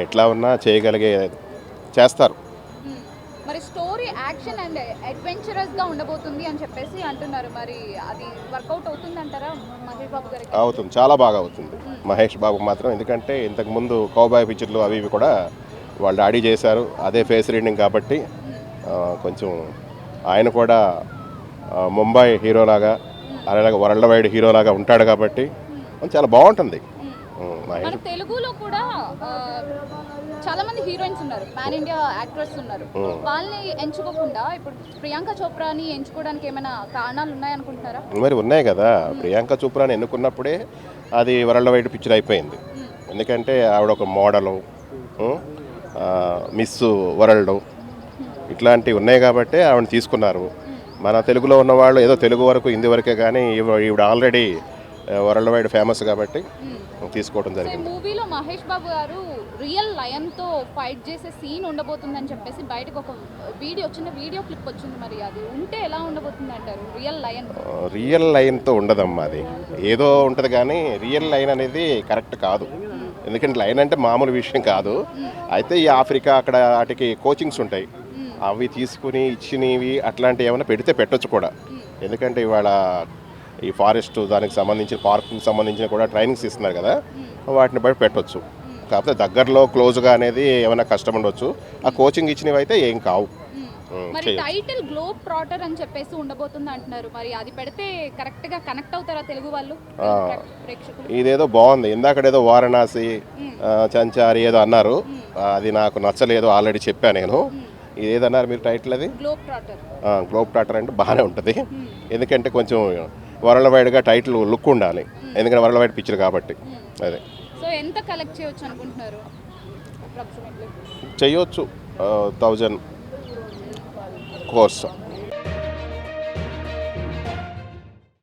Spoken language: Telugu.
ఎట్లా ఉన్నా చేయగలిగే చేస్తారు. మరి స్టోరీ యాక్షన్ అండ్ అడ్వెంచరస్గా ఉండబోతుంది అని చెప్పేసి అంటున్నారు. మరి అది వర్కౌట్ అవుతుందంటారా మహేష్ బాబు గారికి? అవుతుంది, చాలా బాగా అవుతుంది మహేష్ బాబు మాత్రం. ఎందుకంటే ఇంతకుముందు కౌబాయ్ పిక్చర్లు అవి ఇవి కూడా వాళ్ళు డాడీ చేశారు, అదే ఫేస్ రీడింగ్ కాబట్టి కొంచెం ఆయన కూడా ముంబై హీరోలాగా అలాగే వరల్డ్ వైడ్ హీరోలాగా ఉంటాడు కాబట్టి చాలా బాగుంటుంది. మన మహేష్ తెలుగులో కూడా చాలా మంది హీరోయిన్స్ ఉన్నారు, పాన్ ఇండియా యాక్ట్రెస్ ఉన్నారు. వాళ్ళని ఎంచుకోకుండా ఇప్పుడు ప్రియాంక చోప్రాని ఎంచుకోవడానికి ఏమైనా కారణాలు ఉన్నాయనుకుంటున్నారా? మరి ఉన్నాయి కదా, ప్రియాంక చోప్రాని ఎన్నుకున్నప్పుడే అది వరల్డ్ వైడ్ పిక్చర్ అయిపోయింది. ఎందుకంటే ఆవిడ ఒక మోడలు, మిస్ వరల్డ్ ఇట్లాంటివి ఉన్నాయి కాబట్టి ఆవిడని తీసుకున్నారు. మన తెలుగులో ఉన్నవాళ్ళు ఏదో తెలుగు వరకు హిందీ వరకే, కానీ ఈవిడ ఆల్రెడీ వరల్డ్ వైడ్ ఫేమస్ కాబట్టి తీసుకోవడం జరిగింది. మూవీలో మహేష్ బాబు గారు రియల్ లయన్తో ఫైట్ చేసే సీన్ ఉండబోతుందని చెప్పేసి బయటకు ఒక చిన్న వీడియో క్లిప్ వచ్చింది. మరి అది ఉంటే ఎలా ఉండబోతుంది అంటారు? రియల్ లైన్తో ఉండదమ్మా, అది ఏదో ఉంటుంది కానీ రియల్ లైన్ అనేది కరెక్ట్ కాదు. ఎందుకంటే లైన్ అంటే మామూలు విషయం కాదు. అయితే ఈ ఆఫ్రికా అక్కడ వాటికి కోచింగ్స్ ఉంటాయి, అవి తీసుకుని ఇచ్చినవి అట్లాంటివి ఏమైనా పెడితే పెట్టొచ్చు కూడా. ఎందుకంటే ఇవాళ ఈ ఫారెస్ట్ దానికి సంబంధించిన పార్కింగ్ సంబంధించిన కూడా ట్రైనింగ్స్ ఇస్తున్నారు కదా, వాటిని బట్టి పెట్టవచ్చు. కాకపోతే దగ్గరలో క్లోజ్గా అనేది ఏమైనా కష్టం ఉండొచ్చు. ఆ కోచింగ్ ఇచ్చినవి అయితే ఏం కావు. మరి టైటిల్ గ్లోబ్ ట్రాటర్ అని చెప్పేసి ఉండబోతుంది అంటున్నారు. మరి అది పెడితే కరెక్ట్ గా కనెక్ట్ అవుతారా తెలుగు వాళ్ళు, ప్రేక్షకులు? ఇదేదో బాగుంది. ఇందాకడేదో వారణాసి చంచారి ఏదో అన్నారు, అది నాకు నచ్చలేదు, ఆల్రెడీ చెప్పాను నేను. ఏదన్నారు మీరు టైటిల్? అది గ్లోబ్ ట్రాటర్ అంటే బాగానే ఉంటుంది. ఎందుకంటే కొంచెం వరల్డ్ వైడ్గా టైటిల్ లుక్ ఉండాలి, ఎందుకంటే వరల్డ్ వైడ్ పిక్చర్ కాబట్టి. అదే సో ఎంత కలెక్ట్ చేయొచ్చు అనుకుంటున్నారు? చేయొచ్చు 1000 కోర్స్.